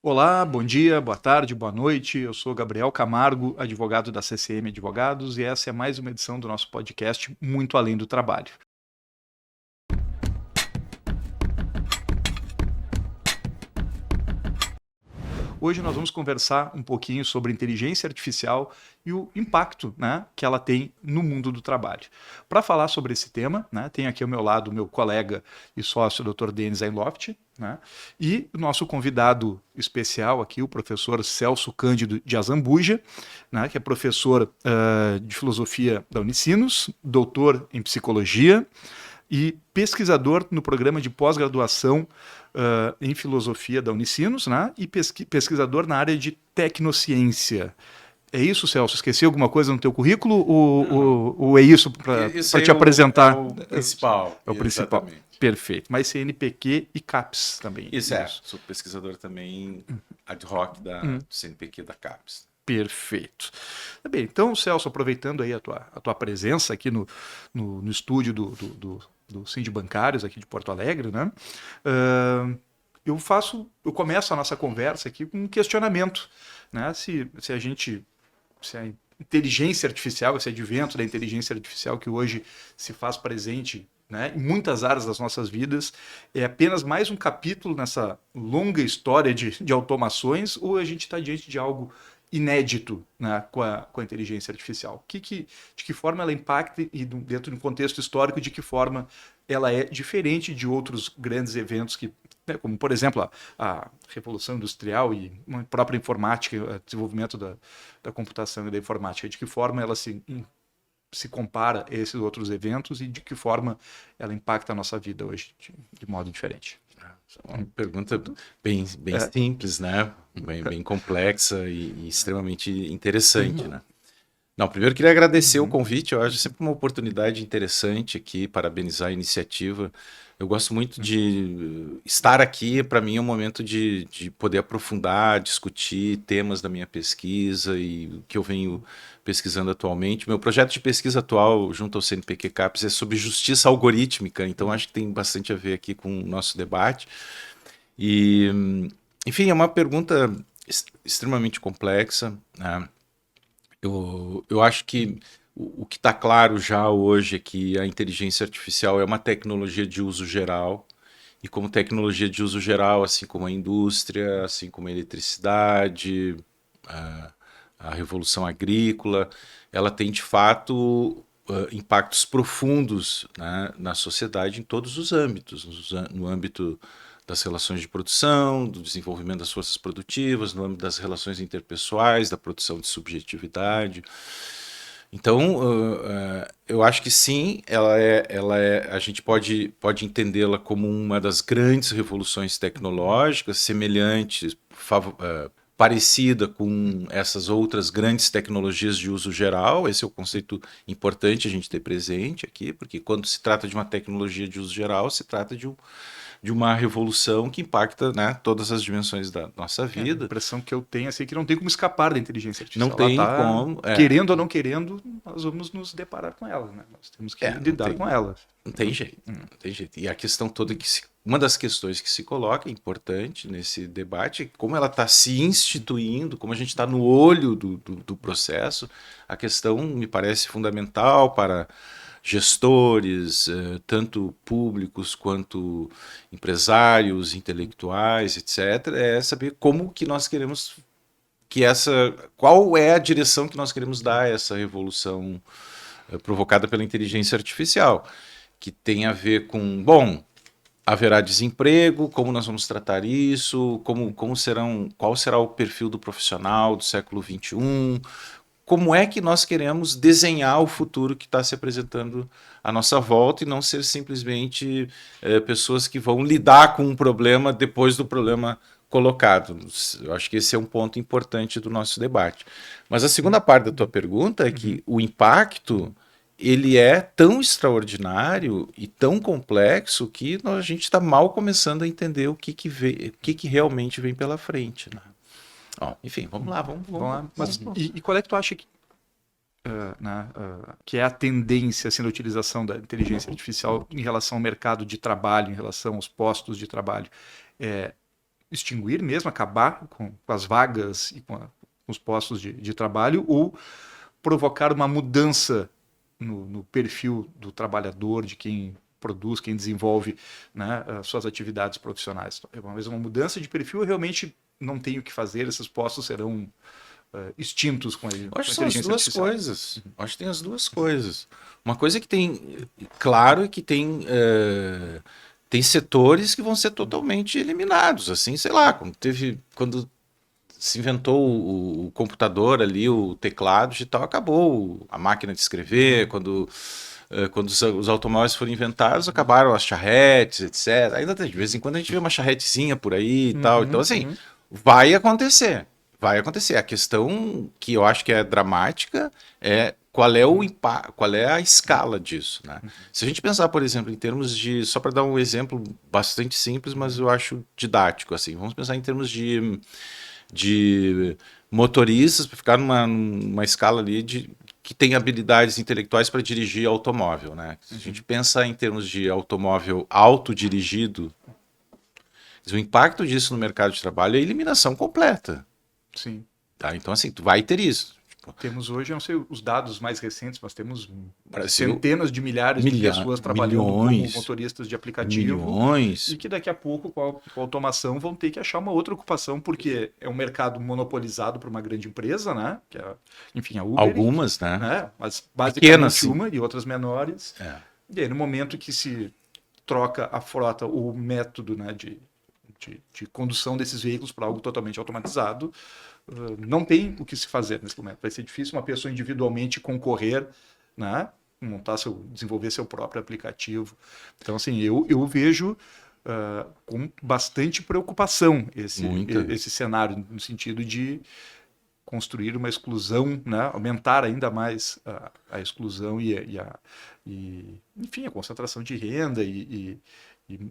Olá, bom dia, boa tarde, boa noite. Eu sou Gabriel Camargo, advogado da CCM Advogados, e essa é mais uma edição do nosso podcast Muito Além do Trabalho. Hoje nós vamos conversar um pouquinho sobre inteligência artificial e o impacto, né, que ela tem no mundo do trabalho. Para falar sobre esse tema, né, tem aqui ao meu lado o meu colega e sócio, Dr. Denis Einloft, né, e o nosso convidado especial aqui, o professor Celso Cândido de Azambuja, né, que é professor de filosofia da Unicinos, doutor em psicologia e pesquisador no programa de pós-graduação em filosofia da Unicinos, né? E pesquisador na área de tecnociência. É isso, Celso? Esqueci alguma coisa no teu currículo Não, ou é isso isso para aí te é apresentar? o principal, É o principal. exatamente. Perfeito. Mais CNPq e CAPES também. Isso Isso. sou pesquisador também ad hoc do CNPq da CAPES. Perfeito. Tá bem, então, Celso, aproveitando aí a tua presença aqui no estúdio do Sind Bancários aqui de Porto Alegre, né? Uh, eu começo a nossa conversa aqui com um questionamento, né? Se a inteligência artificial, esse advento da inteligência artificial que hoje se faz presente, né, em muitas áreas das nossas vidas, é apenas mais um capítulo nessa longa história de automações, ou a gente está diante de algo inédito, né, com a inteligência artificial? De que forma ela impacta e dentro de um contexto histórico, de que forma ela é diferente de outros grandes eventos que, né, como por exemplo a Revolução Industrial e a própria informática, o desenvolvimento da computação e da informática, de que forma ela se compara a esses outros eventos e de que forma ela impacta a nossa vida hoje de modo diferente. É uma pergunta bem É. simples, né? Bem complexa e extremamente interessante, né? Não, primeiro queria agradecer o convite, eu acho sempre uma oportunidade interessante aqui, parabenizar a iniciativa. Eu gosto muito de estar aqui, para mim é um momento de poder aprofundar, discutir temas da minha pesquisa e o que eu venho pesquisando atualmente. Meu projeto de pesquisa atual, junto ao CNPq CAPES, é sobre justiça algorítmica, então acho que tem bastante a ver aqui com o nosso debate. E, enfim, é uma pergunta extremamente complexa, né? Eu acho que o que está claro já hoje é que a inteligência artificial é uma tecnologia de uso geral, e como tecnologia de uso geral, assim como a indústria, assim como a eletricidade, a, a revolução agrícola, ela tem de fato impactos profundos, né, na sociedade em todos os âmbitos, no âmbito das relações de produção, do desenvolvimento das forças produtivas, no âmbito das relações interpessoais, da produção de subjetividade. Então, eu acho que sim, a gente pode entendê-la como uma das grandes revoluções tecnológicas, semelhante, parecida com essas outras grandes tecnologias de uso geral. Esse é o conceito importante a gente ter presente aqui, porque quando se trata de uma tecnologia de uso geral, se trata de uma revolução que impacta, né, todas as dimensões da nossa A vida. impressão que eu tenho é que não tem como escapar da inteligência Não artificial. Ela tem está, como, querendo ou não querendo, nós vamos nos deparar com ela, né? Nós temos que não lidar com tem, ela. não tem jeito, não tem jeito. E a questão toda uma das questões que se coloca, importante nesse debate, é como ela está se instituindo, como a gente está no olho do processo. A questão me parece fundamental para gestores, tanto públicos quanto empresários, intelectuais, etc., é saber como que nós queremos qual é a direção que nós queremos dar a essa revolução provocada pela inteligência artificial, que tem a ver com, bom, haverá desemprego, como nós vamos tratar isso, qual será o perfil do profissional do século XXI, como é que nós queremos desenhar o futuro que está se apresentando à nossa volta e não ser simplesmente pessoas que vão lidar com um problema depois do problema colocado. Eu acho que esse é um ponto importante do nosso debate. Mas a segunda parte da tua pergunta é que o impacto ele é tão extraordinário e tão complexo que a gente está mal começando a entender o que realmente vem pela frente, né? Ó, enfim, vamos lá, Vamos lá. Mas e qual é que tu acha que é a tendência assim, da utilização da inteligência artificial em relação ao mercado de trabalho, em relação aos postos de trabalho? extinguir mesmo, acabar com as vagas e com os postos de trabalho, ou provocar uma mudança no perfil do trabalhador, de quem produz, quem desenvolve, né, as suas atividades profissionais. Uma vez uma mudança de perfil, eu realmente não tenho o que fazer, esses postos serão extintos com a Acho que são as inteligência duas artificial. coisas. Acho que tem as duas coisas. Uma coisa que tem, claro, que tem setores que vão ser totalmente eliminados, assim, sei lá, quando se inventou o computador ali, o teclado digital, acabou a máquina de escrever, quando os automóveis foram inventados, acabaram as charretes, etc. Ainda de vez em quando a gente vê uma charretezinha por aí e tal. Então, assim, vai acontecer. Vai acontecer. A questão que eu acho que é dramática é qual é o impacto, qual é a escala disso, né? Se a gente pensar, por exemplo, em termos de, só para dar um exemplo bastante simples, mas eu acho didático, assim, vamos pensar em termos de motoristas, para ficar numa escala ali que tem habilidades intelectuais para dirigir automóvel, né? Se a gente pensa em termos de automóvel autodirigido, o impacto disso no mercado de trabalho é a eliminação completa. Sim. Tá? Então, assim, tu vai ter isso. Temos hoje, eu não sei os dados mais recentes, mas temos Brasil, centenas de milhares de pessoas trabalhando como motoristas de aplicativo. Milhões. E que daqui a pouco, com a automação, vão ter que achar uma outra ocupação, porque é um mercado monopolizado por uma grande empresa, né? Que é, enfim, a Uber. Algumas, né? Mas basicamente pequenas, uma e outras menores. É. E aí, no momento que se troca a frota, o método, né, de condução desses veículos para algo totalmente automatizado, não tem o que se fazer nesse momento. Vai ser difícil uma pessoa individualmente concorrer, né, desenvolver seu próprio aplicativo. Então, assim, eu vejo com bastante preocupação esse cenário, no sentido de construir uma exclusão, né, aumentar ainda mais a exclusão enfim, a concentração de renda e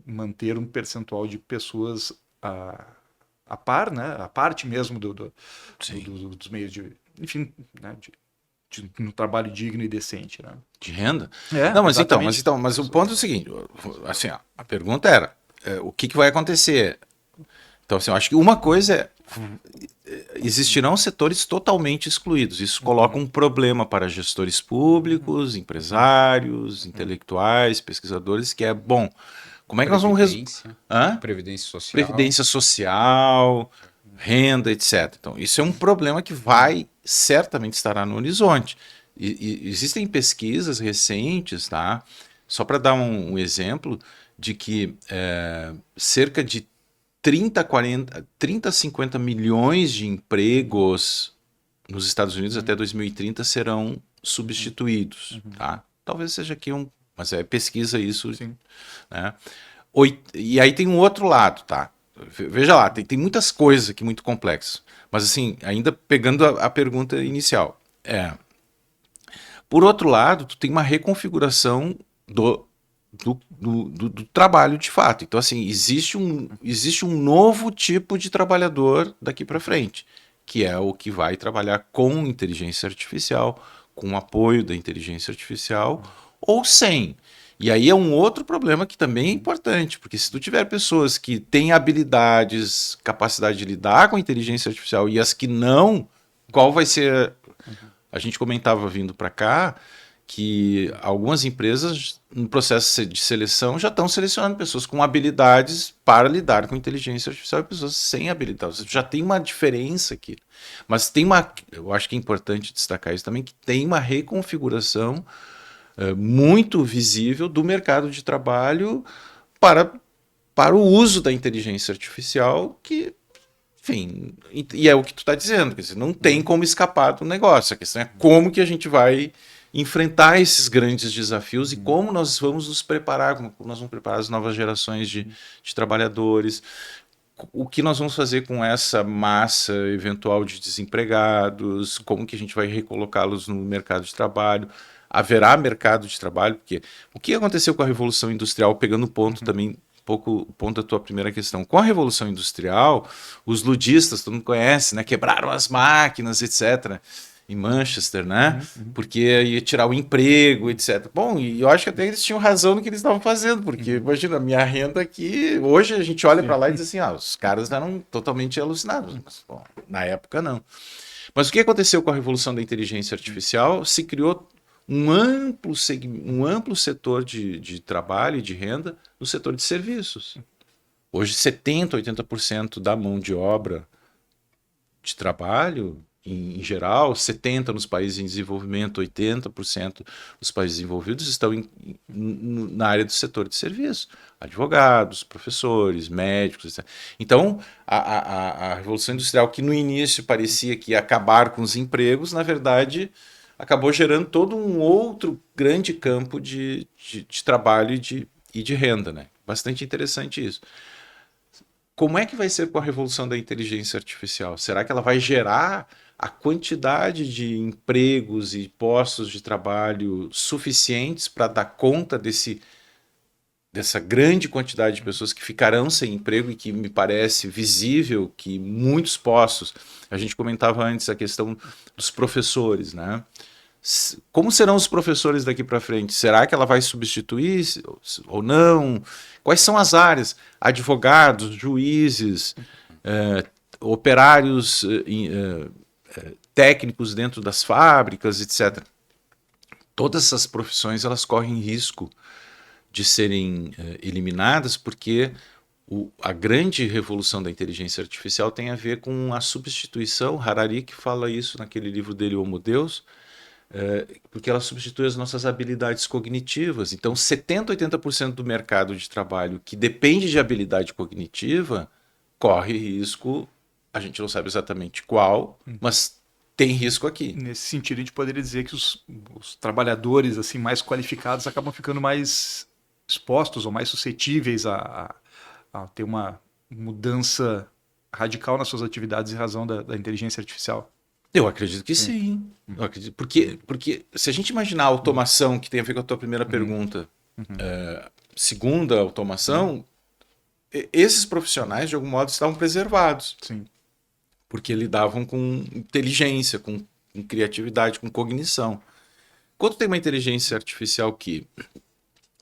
manter um percentual de pessoas a par, né, a parte mesmo dos meios de, enfim, né, no trabalho digno e decente, né? De renda? É, não, mas o ponto é o seguinte, assim, ó, a pergunta era, o que vai acontecer? Então, assim, eu acho que uma coisa existirão setores totalmente excluídos. Isso coloca um problema para gestores públicos, empresários, intelectuais, pesquisadores, que é bom. Como é que nós vamos Previdência social. Previdência social, renda, etc. Então, isso é um problema que vai certamente estará no horizonte. E existem pesquisas recentes, tá? Só para dar um exemplo, de que cerca de 30 a 50 milhões de empregos nos Estados Unidos até 2030 serão substituídos. Tá? Talvez seja aqui mas pesquisa isso. Sim. Né? E aí tem um outro lado, tá? Veja lá, tem muitas coisas aqui muito complexas. Mas assim, ainda pegando a pergunta inicial. Por outro lado, tu tem uma reconfiguração do trabalho de fato. Então, assim, existe um novo tipo de trabalhador daqui para frente, que é o que vai trabalhar com inteligência artificial, com apoio da inteligência artificial, ou sem. E aí é um outro problema que também é importante, porque se tu tiver pessoas que têm habilidades, capacidade de lidar com a inteligência artificial e as que não, qual vai ser... A gente comentava vindo para cá que algumas empresas, no processo de seleção, já estão selecionando pessoas com habilidades para lidar com inteligência artificial e pessoas sem habilidades. Já tem uma diferença aqui. Mas eu acho que é importante destacar isso também, que tem uma reconfiguração muito visível do mercado de trabalho para o uso da inteligência artificial, que, enfim, e é o que tu está dizendo, quer dizer, não tem como escapar do negócio. A questão é como que a gente vai enfrentar esses grandes desafios e como nós vamos nos preparar, como nós vamos preparar as novas gerações de trabalhadores, o que nós vamos fazer com essa massa eventual de desempregados, como que a gente vai recolocá-los no mercado de trabalho. Haverá mercado de trabalho, porque o que aconteceu com a Revolução Industrial, pegando o ponto também, pouco o ponto da tua primeira questão, com a Revolução Industrial, os ludistas, todo mundo conhece, né, quebraram as máquinas, etc. em Manchester, né? Porque ia tirar o emprego, etc. Bom, e eu acho que até eles tinham razão no que eles estavam fazendo, porque imagina, a minha renda aqui, hoje a gente olha para lá e diz assim, os caras eram totalmente alucinados, mas bom, na época não. Mas o que aconteceu com a revolução da inteligência artificial? Se criou um amplo setor de trabalho e de renda no setor de serviços. Hoje 70%, 80% da mão de obra de trabalho, em geral, 70% nos países em desenvolvimento, 80% dos países desenvolvidos estão na área do setor de serviço. Advogados, professores, médicos, etc. Então, a Revolução Industrial, que no início parecia que ia acabar com os empregos, na verdade, acabou gerando todo um outro grande campo de trabalho e de renda, né? Bastante interessante isso. Como é que vai ser com a revolução da inteligência artificial? Será que ela vai gerar a quantidade de empregos e postos de trabalho suficientes para dar conta dessa grande quantidade de pessoas que ficarão sem emprego e que me parece visível que muitos postos, a gente comentava antes a questão dos professores, né? Como serão os professores daqui para frente? Será que ela vai substituir ou não? Quais são as áreas? Advogados, juízes, operários, técnicos dentro das fábricas, etc. Todas essas profissões elas correm risco de serem eliminadas porque a grande revolução da inteligência artificial tem a ver com a substituição. Harari que fala isso naquele livro dele, Homo Deus, porque ela substitui as nossas habilidades cognitivas. Então, 70%, 80% do mercado de trabalho que depende de habilidade cognitiva corre risco, a gente não sabe exatamente qual, mas tem risco aqui. Nesse sentido, a gente poderia dizer que os trabalhadores assim mais qualificados acabam ficando mais expostos ou mais suscetíveis a ter uma mudança radical nas suas atividades em razão da inteligência artificial. Eu acredito que sim. Eu acredito, porque se a gente imaginar a automação, que tem a ver com a tua primeira pergunta, segunda automação, esses profissionais, de algum modo, estavam preservados. Sim. Porque lidavam com inteligência, com criatividade, com cognição. Quando tem uma inteligência artificial que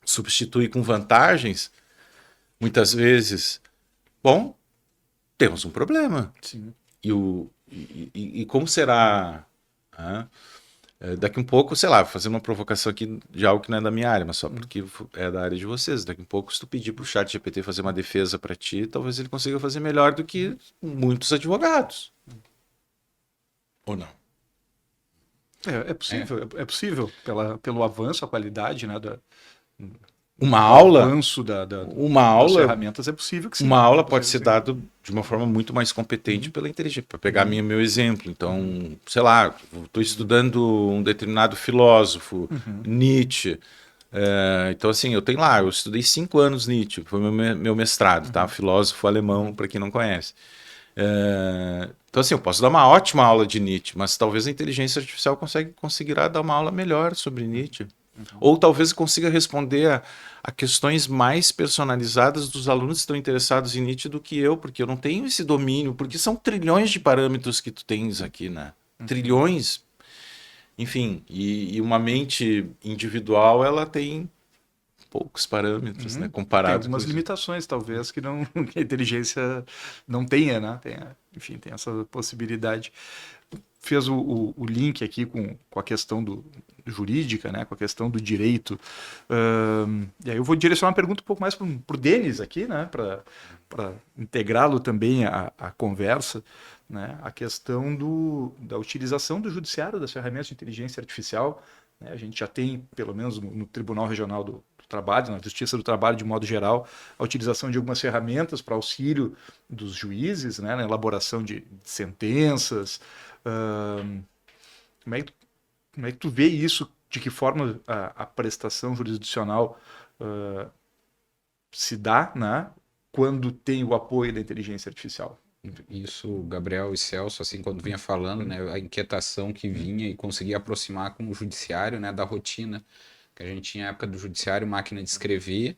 substitui com vantagens, muitas vezes, bom, temos um problema. Sim. E como será? Daqui um pouco, sei lá, fazer uma provocação aqui de algo que não é da minha área, mas só porque é da área de vocês. Daqui um pouco, se tu pedir para o ChatGPT fazer uma defesa para ti, talvez ele consiga fazer melhor do que muitos advogados. Ou não? É possível, é possível pelo avanço, a qualidade, né, uma aula, avanço uma aula, das ferramentas, é possível que sim. Uma aula pode ser dada de uma forma muito mais competente pela inteligência. Para pegar meu exemplo, então, sei lá, estou estudando um determinado filósofo, Nietzsche. Então, assim, eu estudei 5 anos Nietzsche, foi meu mestrado, tá? Filósofo alemão, para quem não conhece. Então, assim, eu posso dar uma ótima aula de Nietzsche, mas talvez a inteligência artificial conseguirá dar uma aula melhor sobre Nietzsche. Ou talvez consiga responder a questões mais personalizadas dos alunos que estão interessados em Nietzsche do que eu, porque eu não tenho esse domínio, porque são trilhões de parâmetros que tu tens aqui, né? Trilhões. Enfim, e uma mente individual, ela tem poucos parâmetros, né? Comparado tem algumas limitações, talvez, que a inteligência não tenha, né? Enfim, tem essa possibilidade. Fez o link aqui com a questão jurídica, né, com a questão do direito. E aí eu vou direcionar uma pergunta um pouco mais para o Denis aqui, né, para integrá-lo também à conversa, né, a questão da utilização do judiciário das ferramentas de inteligência artificial. Né, a gente já tem, pelo menos no Tribunal Regional do Trabalho, na Justiça do Trabalho de modo geral, a utilização de algumas ferramentas para auxílio dos juízes, né, na elaboração de sentenças. Como é que tu vê isso? De que forma a prestação jurisdicional se dá, né, quando tem o apoio da inteligência artificial? Isso, Gabriel e Celso, assim, quando vinha falando, né, a inquietação que vinha e conseguia aproximar com o judiciário, né, da rotina, que a gente tinha a época do judiciário, máquina de escrever,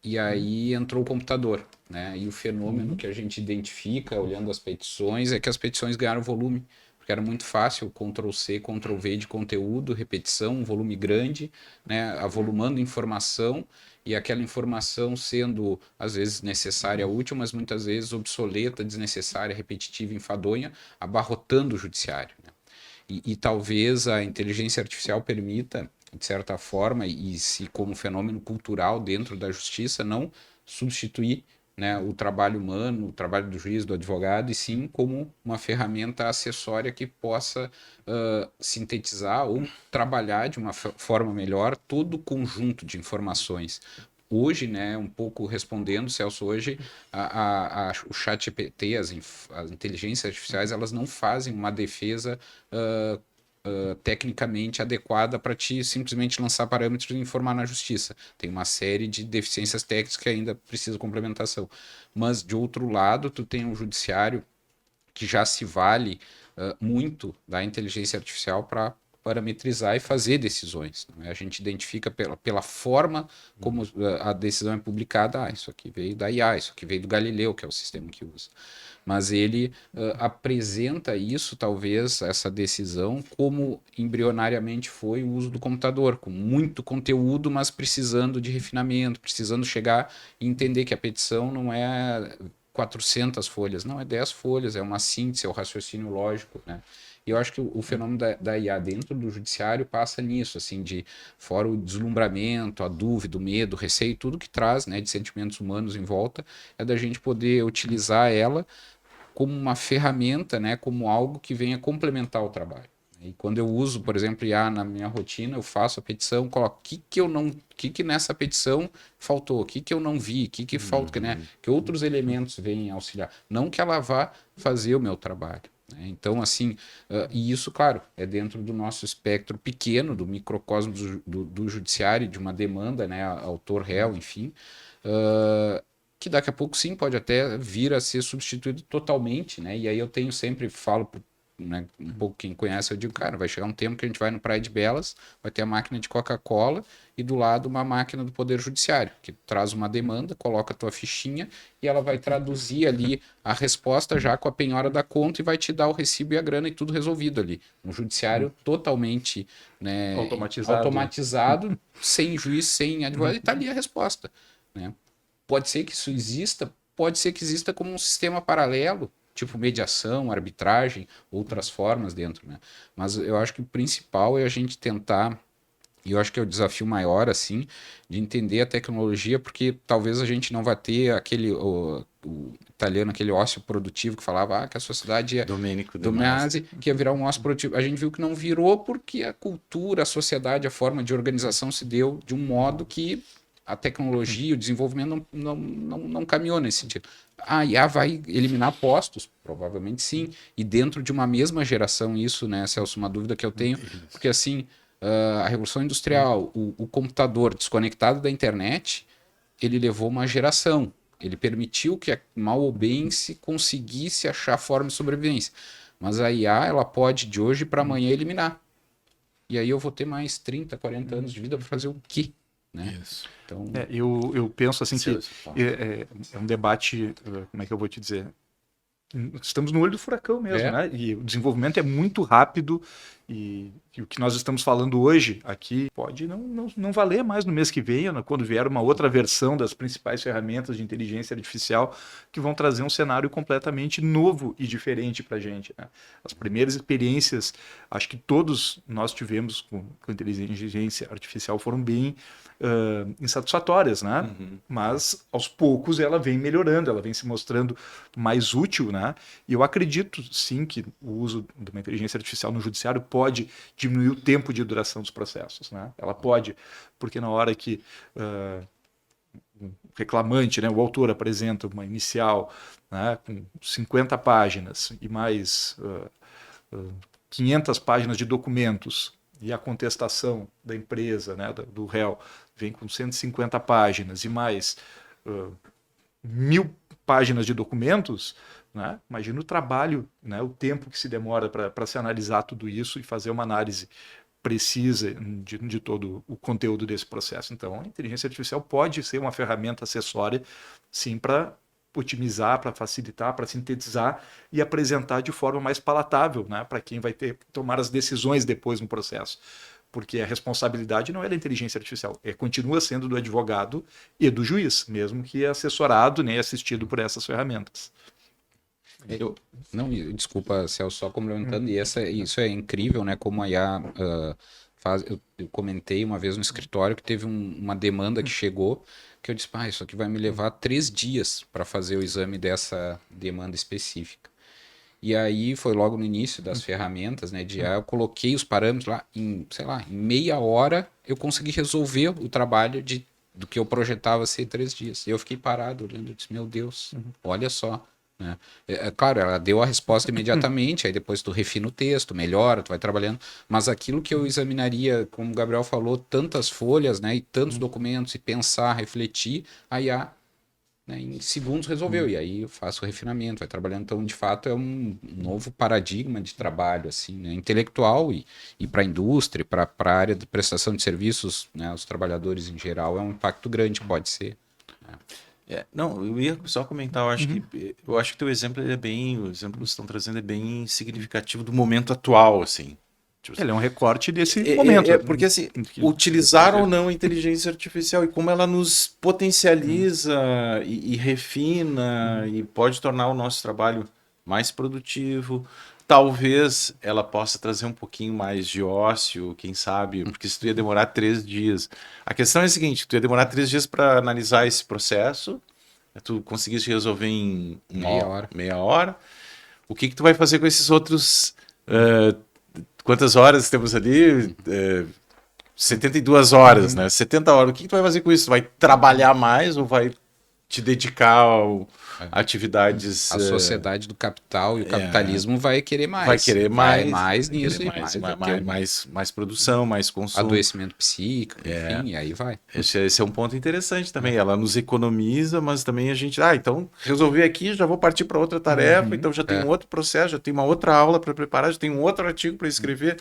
e aí entrou o computador, né, e o fenômeno que a gente identifica olhando as petições é que as petições ganharam volume, porque porque era muito fácil Ctrl+C, Ctrl+V de conteúdo, repetição, um volume grande, né, avolumando informação, e aquela informação sendo, às vezes, necessária, útil, mas muitas vezes obsoleta, desnecessária, repetitiva, enfadonha, abarrotando o judiciário, né? E talvez a inteligência artificial permita, de certa forma, e se como fenômeno cultural dentro da justiça, não substituir, né, o trabalho humano, o trabalho do juiz, do advogado, e sim como uma ferramenta acessória que possa sintetizar ou trabalhar de uma forma melhor todo o conjunto de informações. Hoje, né, um pouco respondendo, Celso, hoje o chat GPT, as inteligências artificiais, elas não fazem uma defesa tecnicamente adequada para te simplesmente lançar parâmetros e informar na justiça. Tem uma série de deficiências técnicas que ainda precisa complementação. Mas, de outro lado, tu tem um judiciário que já se vale muito da inteligência artificial para parametrizar e fazer decisões. Né? A gente identifica pela forma como a decisão é publicada. Isso aqui veio da IA, isso aqui veio do Galileu, que é o sistema que usa. Mas ele apresenta isso, talvez, essa decisão, como embrionariamente foi o uso do computador, com muito conteúdo, mas precisando de refinamento, precisando chegar e entender que a petição não é 400 folhas, não, é 10 folhas, é uma síntese, é o raciocínio lógico, né? E eu acho que o fenômeno da IA dentro do judiciário passa nisso, assim, de fora o deslumbramento, a dúvida, o medo, o receio, tudo que traz, né, de sentimentos humanos em volta, é da gente poder utilizar ela como uma ferramenta, né, como algo que venha complementar o trabalho. E quando eu uso, por exemplo, IA na minha rotina, eu faço a petição, coloco o que nessa petição faltou, o que eu não vi, o que falta, né? Que outros elementos venham auxiliar. Não que ela vá fazer o meu trabalho. Né? Então, assim, e isso, claro, é dentro do nosso espectro pequeno, do microcosmo do judiciário, de uma demanda, né? Autor, réu, enfim. Que daqui a pouco sim pode até vir a ser substituído totalmente, né? E aí eu sempre falo, né, um pouco quem conhece, eu digo, cara, vai chegar um tempo que a gente vai no Praia de Belas, vai ter a máquina de Coca-Cola e do lado uma máquina do Poder Judiciário, que traz uma demanda, coloca a tua fichinha e ela vai traduzir ali a resposta já com a penhora da conta e vai te dar o recibo e a grana e tudo resolvido ali. Um judiciário totalmente, né, automatizado, sem juiz, sem advogado, e tá ali a resposta, né? Pode ser que isso exista, pode ser que exista como um sistema paralelo, tipo mediação, arbitragem, outras formas dentro, né? Mas eu acho que o principal é a gente tentar, e eu acho que é o desafio maior, assim, de entender a tecnologia, porque talvez a gente não vá ter o italiano, aquele ócio produtivo que falava que a sociedade é Domênico do Masi, que ia virar um ócio produtivo. A gente viu que não virou porque a cultura, a sociedade, a forma de organização se deu de um modo que a tecnologia, o desenvolvimento não caminhou nesse sentido. A IA vai eliminar postos? Provavelmente sim. E dentro de uma mesma geração, isso, né, Celso, uma dúvida que eu tenho, porque assim, a Revolução Industrial, o computador desconectado da internet, ele levou uma geração. Ele permitiu que, mal ou bem, se conseguisse achar forma de sobrevivência. Mas a IA, ela pode, de hoje para amanhã, eliminar. E aí eu vou ter mais 30, 40 anos de vida para fazer o quê? Né? Isso. Então, eu penso assim que Tá. é um debate, como é que eu vou te dizer? Estamos no olho do furacão mesmo, né? E o desenvolvimento é muito rápido e o que nós estamos falando hoje aqui pode não valer mais no mês que vem, né? Quando vier uma outra versão das principais ferramentas de inteligência artificial que vão trazer um cenário completamente novo e diferente para a gente. Né? As primeiras experiências, acho que todos nós tivemos com inteligência artificial foram bem insatisfatórias, né? Mas aos poucos ela vem melhorando, ela vem se mostrando mais útil, né? E eu acredito sim que o uso de uma inteligência artificial no judiciário pode diminuir o tempo de duração dos processos, né? Ela pode, porque na hora que o reclamante, né, o autor apresenta uma inicial, né, com 50 páginas e mais 500 páginas de documentos e a contestação da empresa, né, do réu, vem com 150 páginas e mais 1000 páginas de documentos, né? Imagina o trabalho, né? O tempo que se demora para se analisar tudo isso e fazer uma análise precisa de todo o conteúdo desse processo. Então, a inteligência artificial pode ser uma ferramenta acessória, sim, para otimizar, para facilitar, para sintetizar e apresentar de forma mais palatável, né, para quem vai ter tomar as decisões depois no processo. Porque a responsabilidade não é da inteligência artificial, continua sendo do advogado e do juiz, mesmo que assessorado, né, assistido por essas ferramentas. Não, desculpa, Celso, só complementando, e isso é incrível, né? Como a IA faz. Eu comentei uma vez no escritório que teve uma demanda que chegou, que eu disse, isso aqui vai me levar 3 dias para fazer o exame dessa demanda específica. E aí foi logo no início das ferramentas, né? De IA, eu coloquei os parâmetros lá, sei lá, em meia hora eu consegui resolver o trabalho do que eu projetava ser 3 dias. E eu fiquei parado olhando e disse, meu Deus, olha só. Né? Claro, ela deu a resposta imediatamente, aí depois tu refina o texto, melhora, tu vai trabalhando, mas aquilo que eu examinaria, como o Gabriel falou, tantas folhas, né, e tantos documentos, e pensar, refletir, a IA, né, em segundos resolveu, e aí eu faço o refinamento, vai trabalhando, então de fato é um novo paradigma de trabalho, assim, né, intelectual e para a indústria, para a área de prestação de serviços, né, os trabalhadores em geral, é um impacto grande, pode ser. Né? Não, eu ia só comentar, eu acho que teu exemplo ele é bem, o exemplo que vocês estão trazendo é bem significativo do momento atual, assim. Tipo, Ele é um recorte desse momento. Porque assim, utilizar ou não a inteligência artificial e como ela nos potencializa e refina e pode tornar o nosso trabalho mais produtivo. Talvez ela possa trazer um pouquinho mais de ócio, quem sabe, porque se tu ia demorar 3 dias. A questão é a seguinte, tu ia demorar 3 dias para analisar esse processo, tu conseguisse resolver em meia hora. O que tu vai fazer com esses outros... quantas horas temos ali? 72 horas, né? 70 horas. O que tu vai fazer com isso? Vai trabalhar mais ou vai te dedicar a atividades... A sociedade do capital e o capitalismo vai querer mais. Vai querer mais. Vai mais nisso mais produção, mais consumo. Adoecimento psíquico, enfim, e aí vai. Esse é um ponto interessante também. Ela nos economiza, mas também a gente... então resolvi aqui, já vou partir para outra tarefa, então já tem um outro processo, já tem uma outra aula para preparar, já tem um outro artigo para escrever.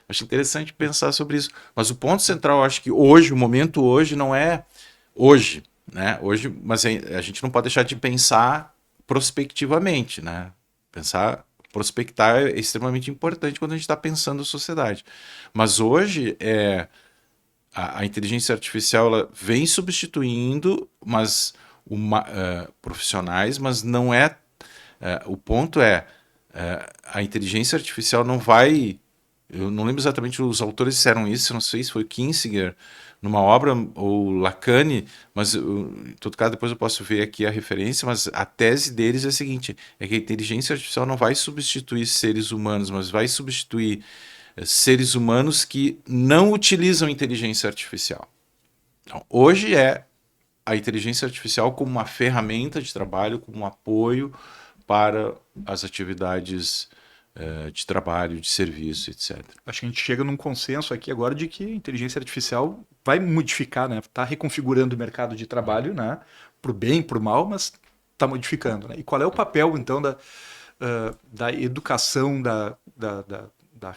Acho interessante pensar sobre isso. Mas o ponto central, acho que hoje, o momento hoje, não é hoje, né? Hoje, mas a gente não pode deixar de pensar prospectivamente, né? Prospectar é extremamente importante quando a gente está pensando a sociedade. Mas hoje a inteligência artificial ela vem substituindo, profissionais, mas não é. O ponto a inteligência artificial não vai. Eu não lembro exatamente, os autores disseram isso, não sei se foi Kinsinger numa obra ou Lacan, mas em todo caso depois eu posso ver aqui a referência, mas a tese deles é a seguinte, é que a inteligência artificial não vai substituir seres humanos, mas vai substituir seres humanos que não utilizam inteligência artificial. Então, hoje a inteligência artificial como uma ferramenta de trabalho, como um apoio para as atividades de trabalho, de serviço, etc. Acho que a gente chega num consenso aqui agora de que a inteligência artificial vai modificar, né? Está reconfigurando o mercado de trabalho, né? Para o bem, para o mal, mas está modificando. Né? E qual é o papel, então, da educação, da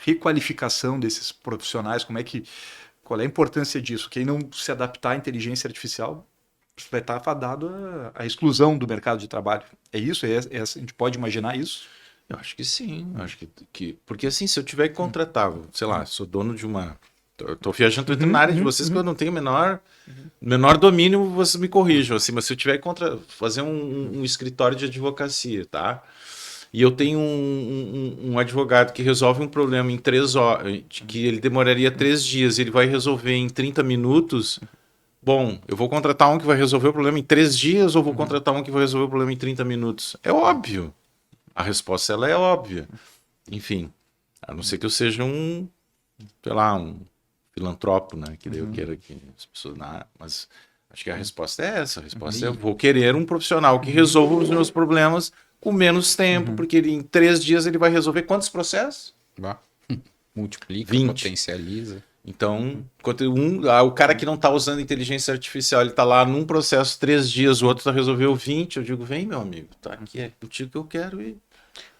requalificação desses profissionais? Qual é a importância disso? Quem não se adaptar à inteligência artificial vai estar fadado à exclusão do mercado de trabalho. É isso? A gente pode imaginar isso? Eu acho que sim, acho que porque assim, se eu tiver que contratar, sei lá, sou dono de uma... Estou viajando na área de vocês que eu não tenho menor domínio, vocês me corrijam, assim, mas se eu tiver que fazer um escritório de advocacia, tá? E eu tenho um advogado que resolve um problema em 3 horas, que ele demoraria 3 dias, ele vai resolver em 30 minutos... Bom, eu vou contratar um que vai resolver o problema em 3 dias ou vou contratar um que vai resolver o problema em 30 minutos? É óbvio. A resposta ela é óbvia. Enfim, a não ser que eu seja um filantropo, né? Que daí eu queira que as pessoas... mas acho que a resposta é essa. A resposta é: eu vou querer um profissional que resolva os meus problemas com menos tempo, porque em 3 dias ele vai resolver quantos processos? Multiplica, 20. potencializa. Então, o cara que não está usando inteligência artificial, ele está lá num processo 3 dias, o outro resolveu 20, eu digo, vem meu amigo, tá aqui, é contigo que eu quero ir.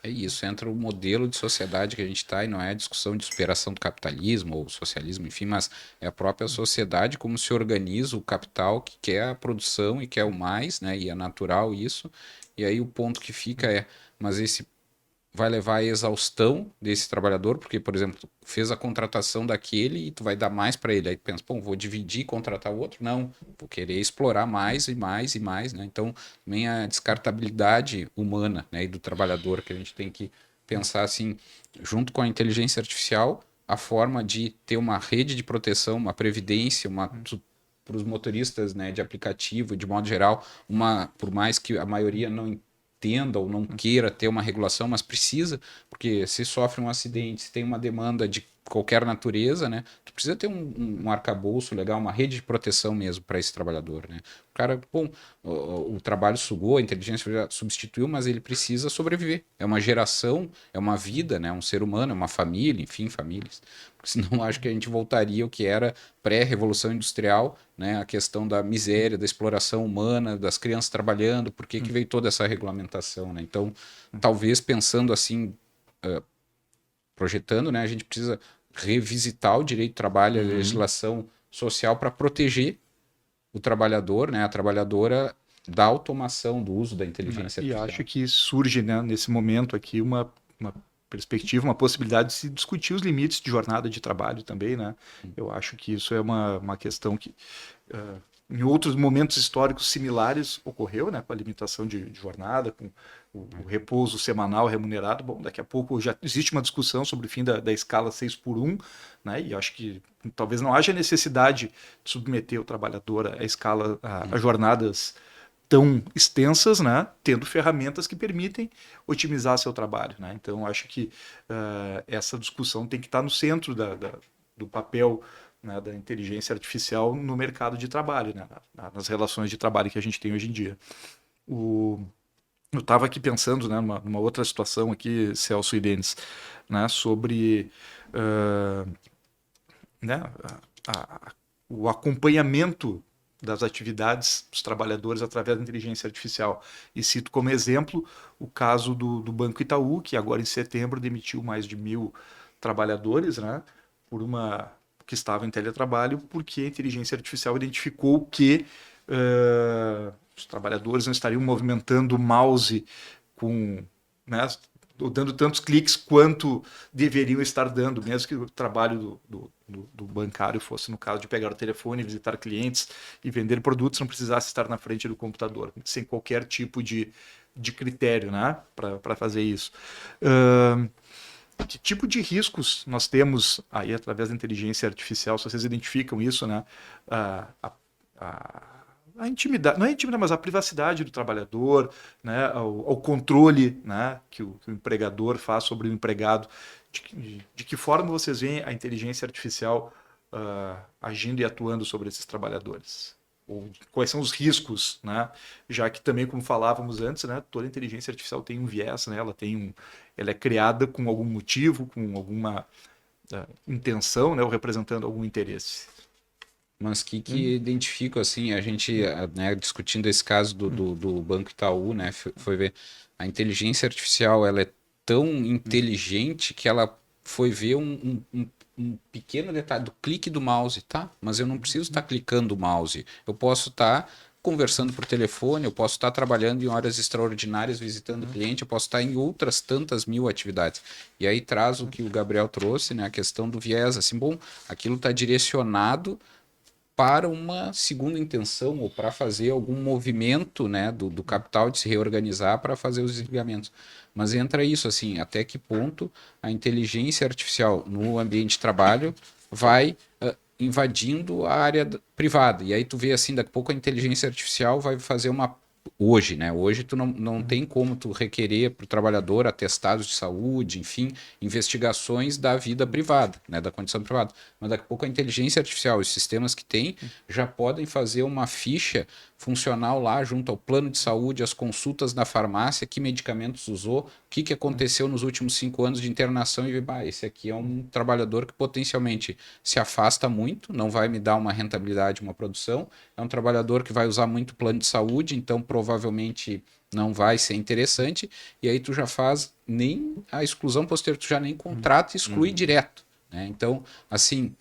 É isso, entra o modelo de sociedade que a gente está, e não é a discussão de superação do capitalismo ou socialismo, enfim, mas é a própria sociedade como se organiza o capital que quer a produção e quer o mais, né? E é natural isso. E aí o ponto que fica é, mas esse vai levar à exaustão desse trabalhador, porque, por exemplo, tu fez a contratação daquele e tu vai dar mais para ele. Aí tu pensa, pô, vou dividir e contratar o outro? Não, vou querer explorar mais e mais e mais, né? Então, também a descartabilidade humana, né, e do trabalhador, que a gente tem que pensar assim, junto com a inteligência artificial, a forma de ter uma rede de proteção, uma previdência, uma para os motoristas, né, de aplicativo, de modo geral, por mais que a maioria não entenda ou não queira ter uma regulação, mas precisa, porque se sofre um acidente, se tem uma demanda de qualquer natureza, né, tu precisa ter um arcabouço legal, uma rede de proteção mesmo para esse trabalhador, né. O cara, bom, o trabalho sugou, a inteligência já substituiu, mas ele precisa sobreviver. É uma geração, é uma vida, né, um ser humano, é uma família, enfim, famílias. Porque senão acho que a gente voltaria ao que era pré-revolução industrial, né, a questão da miséria, da exploração humana, das crianças trabalhando, por que veio toda essa regulamentação, né? Então, talvez pensando assim, projetando, né, a gente precisa revisitar o direito do trabalho, a legislação social para proteger o trabalhador, né, a trabalhadora da automação, do uso da inteligência E artificial. acho que surge, né, nesse momento aqui uma perspectiva, uma possibilidade de se discutir os limites de jornada de trabalho também, né? Eu acho que isso é uma questão que em outros momentos históricos similares ocorreu, né, com a limitação de jornada, com o repouso semanal remunerado. Bom, daqui a pouco já existe uma discussão sobre o fim da escala 6x1, né, e acho que talvez não haja necessidade de submeter o trabalhador à escala, a jornadas tão extensas, né, tendo ferramentas que permitem otimizar seu trabalho, né? Então, acho que essa discussão tem que estar no centro do papel, né, da inteligência artificial no mercado de trabalho, né, nas relações de trabalho que a gente tem hoje em dia. Eu estava aqui pensando, né, numa outra situação aqui, Celso e Denis, né, sobre né, o acompanhamento das atividades dos trabalhadores através da inteligência artificial. E cito como exemplo o caso do Banco Itaú, que agora em setembro demitiu mais de 1.000 trabalhadores, né, que estavam em teletrabalho, porque a inteligência artificial identificou que os trabalhadores não estariam movimentando o mouse com, né, dando tantos cliques quanto deveriam estar dando, mesmo que o trabalho do bancário fosse, no caso de pegar o telefone, visitar clientes e vender produtos, não precisasse estar na frente do computador, sem qualquer tipo de critério, né, para fazer isso. Que tipo de riscos nós temos aí através da inteligência artificial, se vocês identificam isso, né? A intimidade, não é intimidade, mas a privacidade do trabalhador, né, ao controle, né, que o empregador faz sobre o empregado. De que forma vocês veem a inteligência artificial agindo e atuando sobre esses trabalhadores? Ou quais são os riscos, né? Já que também, como falávamos antes, né, toda inteligência artificial tem um viés, né? Ela é criada com algum motivo, com alguma intenção, né, ou representando algum interesse. Mas que identifico, assim, a gente, né, discutindo esse caso do Banco Itaú, né, foi ver, a inteligência artificial, ela é tão inteligente que ela foi ver um pequeno detalhe do clique do mouse, tá? Mas eu não preciso estar clicando o mouse, eu posso estar conversando por telefone, eu posso estar trabalhando em horas extraordinárias, visitando cliente, eu posso estar em outras tantas mil atividades. E aí traz o que o Gabriel trouxe, né, a questão do viés, assim, bom, aquilo está direcionado para uma segunda intenção ou para fazer algum movimento, né, do capital de se reorganizar para fazer os desligamentos. Mas entra isso, assim, até que ponto a inteligência artificial no ambiente de trabalho vai invadindo a área privada. E aí tu vê, assim, daqui a pouco a inteligência artificial vai fazer uma... Hoje, né? Hoje tu não tem como tu requerer para o trabalhador atestados de saúde, enfim, investigações da vida privada, né? Da condição privada. Mas daqui a pouco a inteligência artificial, os sistemas que tem, já podem fazer uma ficha funcional lá junto ao plano de saúde, as consultas na farmácia, que medicamentos usou, o que aconteceu nos últimos 5 anos de internação e esse aqui é um trabalhador que potencialmente se afasta muito, não vai me dar uma rentabilidade, uma produção, é um trabalhador que vai usar muito plano de saúde, então provavelmente não vai ser interessante, e aí tu já faz nem a exclusão posterior, tu já nem contrata e exclui direto, né? Então, assim,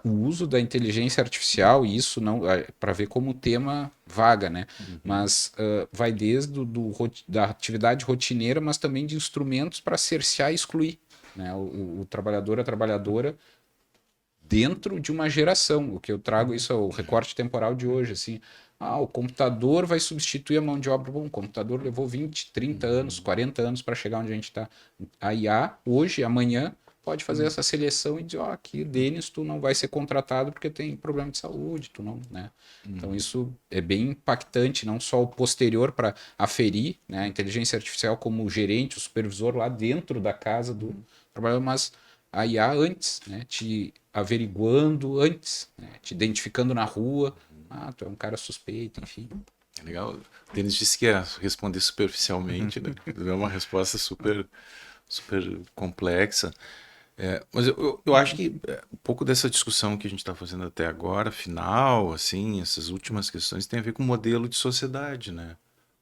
o uso da inteligência artificial, e isso não para ver como tema vaga, né? Mas vai desde da atividade rotineira, mas também de instrumentos para cercear e excluir, né? O trabalhador, a trabalhadora dentro de uma geração. O que eu trago, isso é o recorte temporal de hoje, assim. O computador vai substituir a mão de obra. Bom, o computador levou 20, 30 anos, 40 anos para chegar onde a gente está. A IA, hoje, amanhã, pode fazer essa seleção e dizer, aqui, Denis, tu não vai ser contratado porque tem problema de saúde, tu não, né? Então isso é bem impactante, não só o posterior para aferir, né, a inteligência artificial como gerente, o supervisor lá dentro da casa do trabalhador, mas a IA antes, né, te averiguando antes, né, te identificando na rua, tu é um cara suspeito, enfim. Legal. O Denis disse que ia responder superficialmente, né? É uma resposta super complexa. Mas eu acho que um pouco dessa discussão que a gente está fazendo até agora, final, assim, essas últimas questões, tem a ver com o modelo de sociedade, né?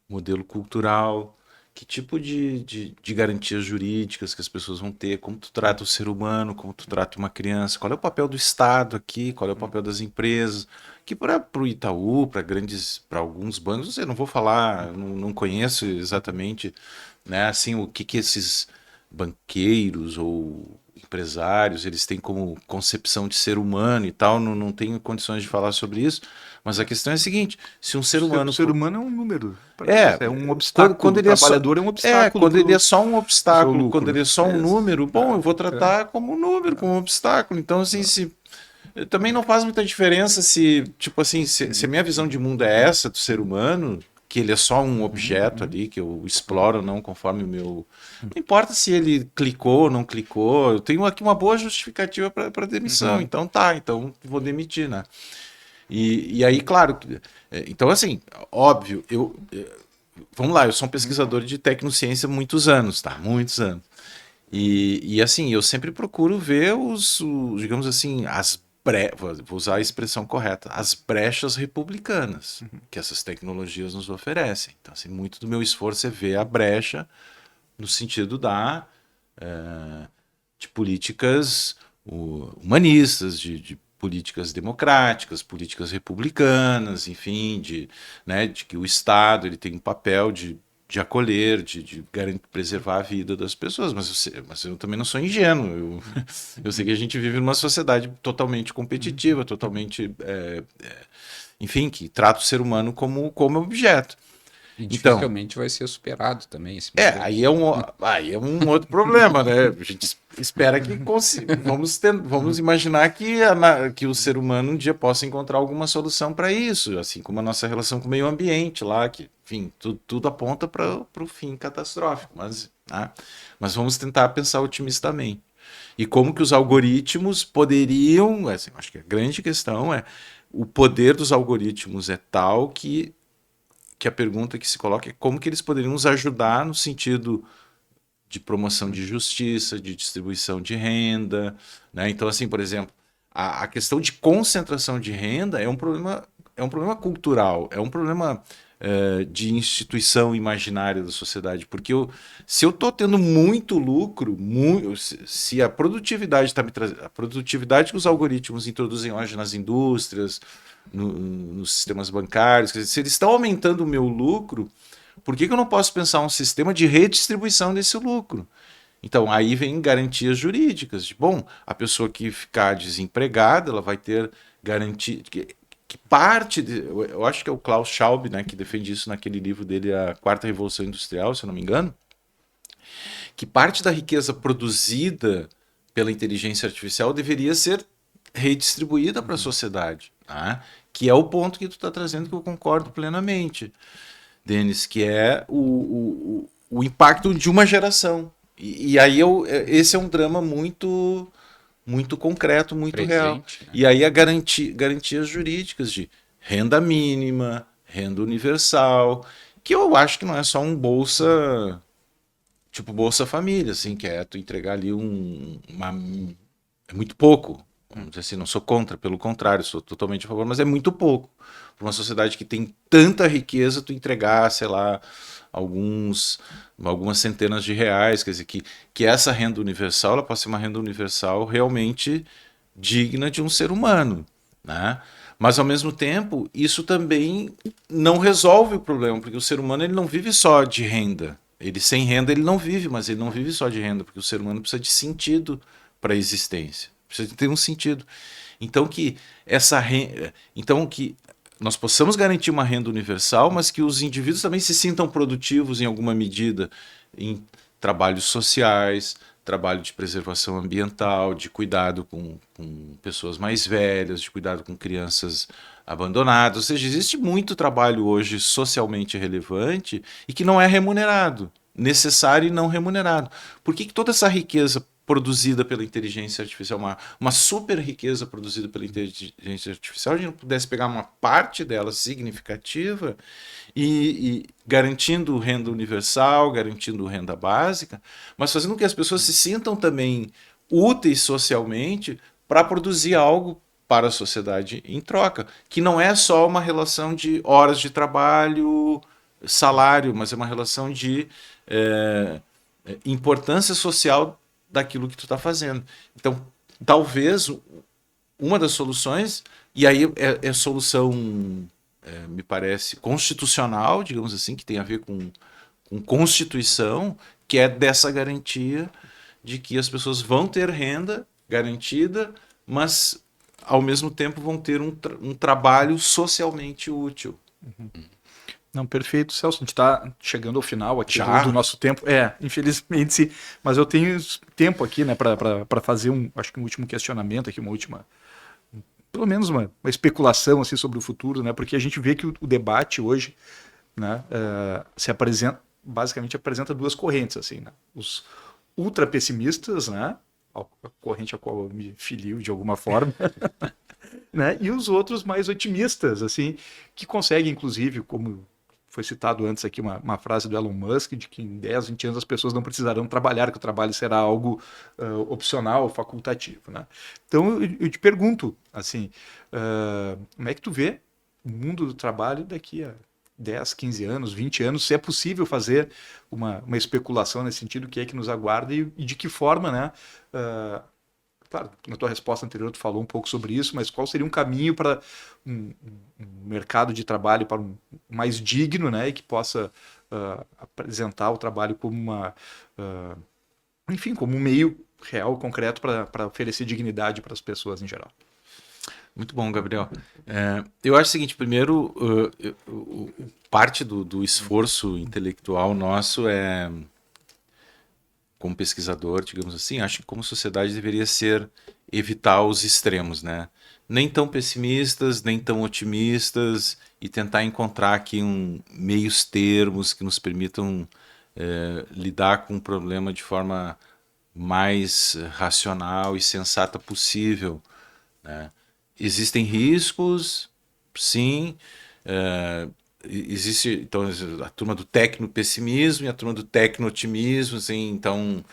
Modelo cultural, que tipo de garantias jurídicas que as pessoas vão ter, como tu trata o ser humano, como tu trata uma criança, qual é o papel do Estado aqui, qual é o papel das empresas, que para o Itaú, para alguns bancos, eu não vou falar, não conheço exatamente, né, assim, o que esses banqueiros ou empresários eles têm como concepção de ser humano e tal, não tenho condições de falar sobre isso, mas a questão é a seguinte, se um ser humano... O ser humano é um número. É um obstáculo. quando ele o trabalhador é um obstáculo. quando ele é só um obstáculo, quando ele é só um número, bom, eu vou tratar como um número, como um obstáculo. Então, assim, também não faz muita diferença se, tipo assim, se a minha visão de mundo é essa do ser humano, que ele é só um objeto ali, que eu exploro ou não conforme o meu... Não importa se ele clicou ou não clicou, eu tenho aqui uma boa justificativa para demissão, então vou demitir, né? E aí, claro, então assim, óbvio, vamos lá, eu sou um pesquisador de tecnociência há muitos anos, tá? Muitos anos. E assim, eu sempre procuro ver digamos assim, vou usar a expressão correta, as brechas republicanas que essas tecnologias nos oferecem. Então, assim, muito do meu esforço é ver a brecha no sentido de políticas humanistas, de políticas democráticas, políticas republicanas, enfim, de que o Estado ele tem um papel de acolher, de preservar a vida das pessoas, mas eu também não sou ingênuo, eu sei que a gente vive numa sociedade totalmente competitiva, totalmente, enfim, que trata o ser humano como objeto. E dificilmente vai ser superado também esse modelo. Aí é um outro problema, né? A gente espera que vamos imaginar que o ser humano um dia possa encontrar alguma solução para isso, assim como a nossa relação com o meio ambiente lá, que, enfim, tudo aponta para o fim catastrófico, mas vamos tentar pensar otimistamente. E como que os algoritmos poderiam, assim, acho que a grande questão é o poder dos algoritmos é tal que a pergunta que se coloca é como que eles poderiam nos ajudar no sentido de promoção de justiça, de distribuição de renda, né? Então, assim, por exemplo, a questão de concentração de renda é um problema cultural, é um problema de instituição imaginária da sociedade, porque se eu estou tendo muito lucro, se a produtividade está me trazendo, a produtividade que os algoritmos introduzem hoje nas indústrias, nos sistemas bancários, quer dizer, se eles estão aumentando o meu lucro, por que eu não posso pensar um sistema de redistribuição desse lucro? Então, aí vem garantias jurídicas. Bom, a pessoa que ficar desempregada, ela vai ter garantia... Que parte... eu acho que é o Klaus Schwab, né, que defende isso naquele livro dele, A Quarta Revolução Industrial, se eu não me engano, que parte da riqueza produzida pela inteligência artificial deveria ser redistribuída para a sociedade, né? Que é o ponto que tu está trazendo, que eu concordo plenamente, Denis, que é o impacto de uma geração. E aí esse é um drama muito concreto, muito presente, real. Né? E aí garantias jurídicas de renda mínima, renda universal, que eu acho que não é só um bolsa, tipo Bolsa Família, assim, que é tu entregar ali é muito pouco. Vamos dizer assim, não sou contra, pelo contrário, sou totalmente a favor, mas é muito pouco. Para uma sociedade que tem tanta riqueza, tu entregar, sei lá, algumas centenas de reais, quer dizer, que essa renda universal, ela pode ser uma renda universal realmente digna de um ser humano, né? Mas, ao mesmo tempo, isso também não resolve o problema, porque o ser humano ele não vive só de renda. Ele sem renda ele não vive, mas ele não vive só de renda, porque o ser humano precisa de sentido para a existência, precisa ter um sentido. Então que nós possamos garantir uma renda universal, mas que os indivíduos também se sintam produtivos em alguma medida em trabalhos sociais, trabalho de preservação ambiental, de cuidado com pessoas mais velhas, de cuidado com crianças abandonadas. Ou seja, existe muito trabalho hoje socialmente relevante e que não é remunerado, necessário e não remunerado. Por que toda essa riqueza produzida pela inteligência artificial, uma super riqueza produzida pela inteligência artificial, a gente não pudesse pegar uma parte dela significativa e garantindo renda universal, garantindo renda básica, mas fazendo com que as pessoas se sintam também úteis socialmente para produzir algo para a sociedade em troca, que não é só uma relação de horas de trabalho, salário, mas é uma relação de importância social daquilo que tu está fazendo. Então, talvez uma das soluções, e aí é solução, me parece, constitucional, digamos assim, que tem a ver com Constituição, que é dessa garantia de que as pessoas vão ter renda garantida, mas ao mesmo tempo vão ter um trabalho socialmente útil. Não, perfeito, Celso. A gente está chegando ao final aqui Já? do nosso tempo. Infelizmente, sim. Mas eu tenho tempo aqui, né, para fazer acho que um último questionamento aqui, pelo menos uma especulação assim sobre o futuro, né? Porque a gente vê que o debate hoje, né, basicamente apresenta duas correntes, assim, né? Os ultra pessimistas, né? A corrente a qual eu me filio de alguma forma. Né? E os outros mais otimistas, assim, que conseguem, inclusive, como foi citado antes aqui, uma frase do Elon Musk, de que em 10, 20 anos as pessoas não precisarão trabalhar, que o trabalho será algo opcional, facultativo. Né? Então, eu te pergunto, assim, como é que tu vê o mundo do trabalho daqui a 10, 15 anos, 20 anos, se é possível fazer uma especulação nesse sentido, o que é que nos aguarda e de que forma, né? Claro, na tua resposta anterior tu falou um pouco sobre isso, mas qual seria um caminho para um mercado de trabalho para mais digno, né, e que possa apresentar o trabalho como enfim, como um meio real, concreto para oferecer dignidade para as pessoas em geral. Muito bom, Gabriel. Eu acho o seguinte, primeiro, parte do esforço intelectual nosso como pesquisador, digamos assim, acho que como sociedade deveria ser evitar os extremos, né? Nem tão pessimistas, nem tão otimistas, e tentar encontrar aqui meios termos que nos permitam lidar com o problema de forma mais racional e sensata possível, né? Existem riscos, sim. Existe então a turma do tecno-pessimismo e a turma do tecno-otimismo, assim, então,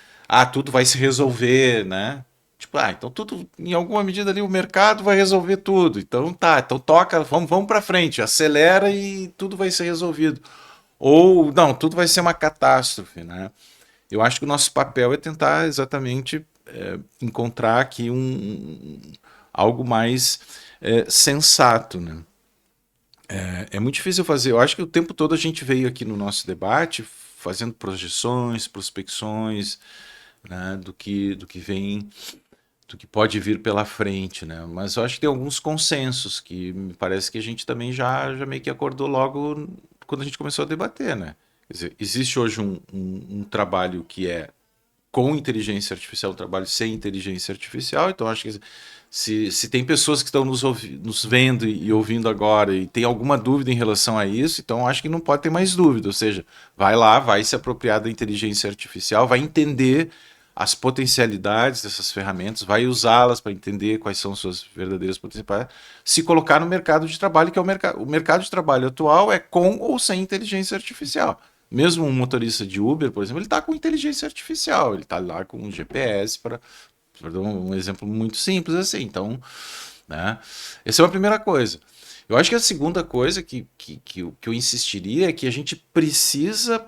tudo vai se resolver, né? Tipo, então tudo, em alguma medida ali, o mercado vai resolver tudo. Então então toca, vamos para frente, acelera e tudo vai ser resolvido. Ou, não, tudo vai ser uma catástrofe, né? Eu acho que o nosso papel é tentar exatamente encontrar aqui algo mais sensato, né? É muito difícil fazer. Eu acho que o tempo todo a gente veio aqui no nosso debate fazendo projeções, prospecções, né, do que vem, do que pode vir pela frente, né? Mas eu acho que tem alguns consensos que me parece que a gente também já meio que acordou logo quando a gente começou a debater, né? Quer dizer, existe hoje um trabalho que é com inteligência artificial, um trabalho sem inteligência artificial, então acho que se tem pessoas que estão nos vendo e ouvindo agora e tem alguma dúvida em relação a isso, então acho que não pode ter mais dúvida, ou seja, vai lá, vai se apropriar da inteligência artificial, vai entender as potencialidades dessas ferramentas, vai usá-las para entender quais são suas verdadeiras potencialidades, se colocar no mercado de trabalho, que é o mercado de trabalho atual é com ou sem inteligência artificial. Mesmo um motorista de Uber, por exemplo, ele está com inteligência artificial, ele está lá com um GPS para dar um exemplo muito simples assim. Então, né, essa é uma primeira coisa. Eu acho que a segunda coisa que eu insistiria é que a gente precisa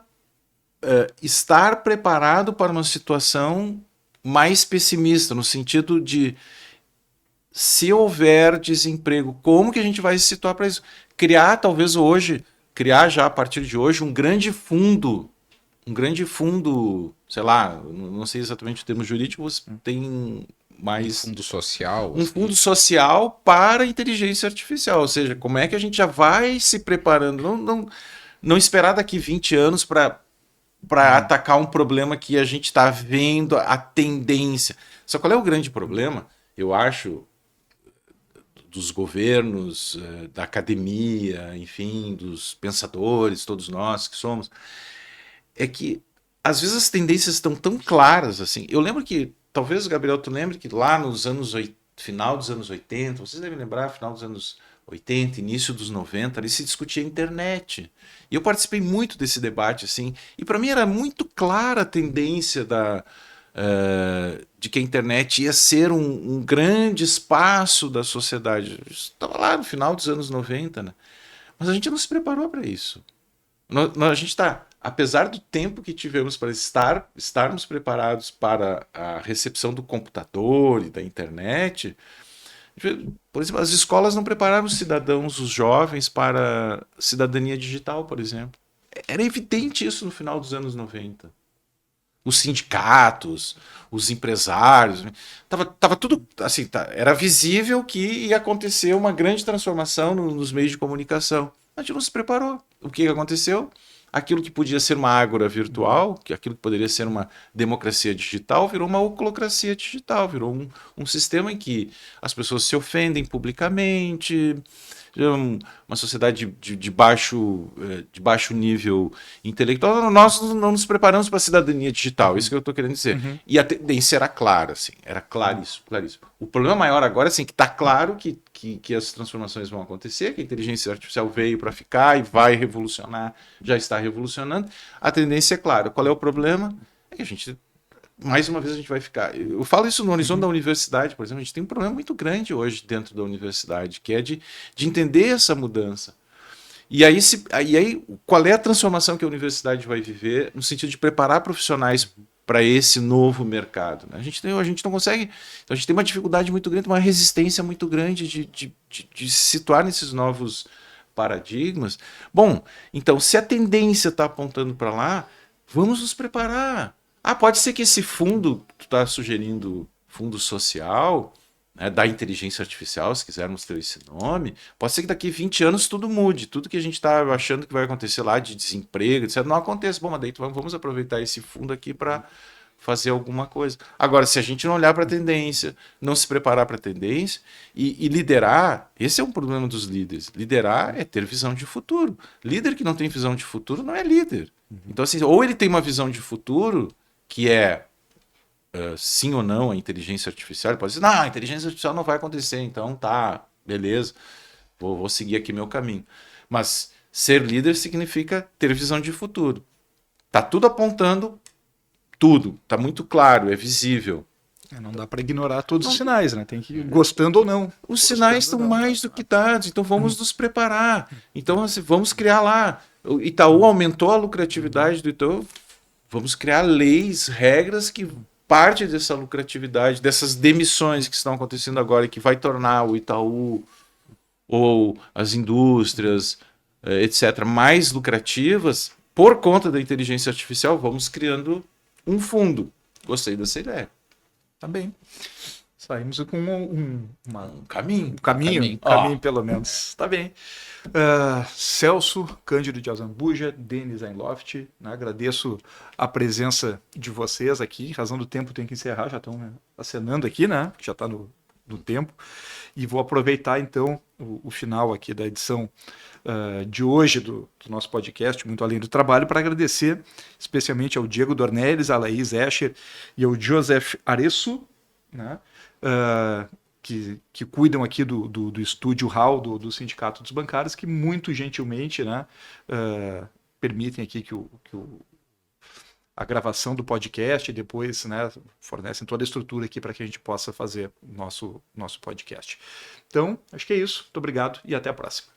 estar preparado para uma situação mais pessimista, no sentido de, se houver desemprego, como que a gente vai se situar para isso? Criar já a partir de hoje um grande fundo, sei lá, não sei exatamente o termo jurídico, você tem mais... Fundo social. Um fundo social para a inteligência artificial, ou seja, como é que a gente já vai se preparando, não esperar daqui 20 anos para atacar um problema que a gente está vendo a tendência. Só qual é o grande problema, eu acho, dos governos, da academia, enfim, dos pensadores, todos nós que somos, é que às vezes as tendências estão tão claras assim. Eu lembro que, talvez, Gabriel, tu lembre que lá nos final dos anos 80, vocês devem lembrar, final dos anos 80, início dos 90, ali se discutia a internet. E eu participei muito desse debate, assim, e para mim era muito clara a tendência de que a internet ia ser um grande espaço da sociedade. Estava lá no final dos anos 90, né? Mas a gente não se preparou para isso. A gente está, apesar do tempo que tivemos para estarmos preparados para a recepção do computador e da internet, por exemplo, as escolas não prepararam os cidadãos, os jovens, para cidadania digital, por exemplo. Era evidente isso no final dos anos 90. Os sindicatos, os empresários, tava tudo assim, era visível que ia acontecer uma grande transformação nos meios de comunicação. A gente não se preparou. O que aconteceu? Aquilo que podia ser uma ágora virtual, aquilo que poderia ser uma democracia digital, virou uma oclocracia digital, virou um sistema em que as pessoas se ofendem publicamente, uma sociedade de baixo nível intelectual. Nós não nos preparamos para a cidadania digital, isso que eu estou querendo dizer. Uhum. E a tendência era clara, assim, era claríssimo. O problema maior agora é assim, que está claro que as transformações vão acontecer, que a inteligência artificial veio para ficar e vai revolucionar, já está revolucionando. A tendência é clara. Qual é o problema? É que a gente, mais uma vez, a gente vai ficar... Eu falo isso no horizonte da universidade, por exemplo. A gente tem um problema muito grande hoje dentro da universidade, que é de entender essa mudança. E aí, qual é a transformação que a universidade vai viver no sentido de preparar profissionais para esse novo mercado, né? A gente não consegue... Então a gente tem uma dificuldade muito grande, uma resistência muito grande de se situar nesses novos paradigmas. Bom, então, se a tendência está apontando para lá, vamos nos preparar. Pode ser que esse fundo, tu está sugerindo fundo social, né, da inteligência artificial, se quisermos ter esse nome, pode ser que daqui 20 anos tudo mude, tudo que a gente está achando que vai acontecer lá de desemprego, etc., não aconteça. Bom, mas daí vamos aproveitar esse fundo aqui para fazer alguma coisa. Agora, se a gente não olhar para a tendência, não se preparar para a tendência e liderar, esse é um problema dos líderes. Liderar é ter visão de futuro. Líder que não tem visão de futuro não é líder. Então, assim, ou ele tem uma visão de futuro que é sim ou não a inteligência artificial, ele pode dizer, não, a inteligência artificial não vai acontecer, então tá, beleza, vou seguir aqui meu caminho. Mas ser líder significa ter visão de futuro. Tá tudo apontando, tudo, tá muito claro, é visível. Não dá para ignorar todos os sinais, né? Tem que ir gostando ou não. Os sinais estão mais do que dados, então vamos nos preparar. Então, assim, vamos criar lá. O Itaú aumentou a lucratividade do Itaú, vamos criar leis, regras que parte dessa lucratividade, dessas demissões que estão acontecendo agora e que vai tornar o Itaú ou as indústrias, etc., mais lucrativas, por conta da inteligência artificial, vamos criando um fundo. Gostei dessa ideia. Tá bem. Saímos com um caminho. Um caminho, pelo menos. Tá bem. Celso Cândido de Azambuja, Denis Einloft, né? Agradeço a presença de vocês aqui. Em razão do tempo, tenho que encerrar, já estão acenando aqui, né? Já está no do tempo. E vou aproveitar, então, o final aqui da edição de hoje do nosso podcast, Muito Além do Trabalho, para agradecer especialmente ao Diego Dornelles, a Laís Escher e ao Joseph Areço, né? Que cuidam aqui do estúdio HAL, do Sindicato dos Bancários, que muito gentilmente, né, permitem aqui que a gravação do podcast e depois, né, fornecem toda a estrutura aqui para que a gente possa fazer nosso podcast. Então, acho que é isso. Muito obrigado e até a próxima.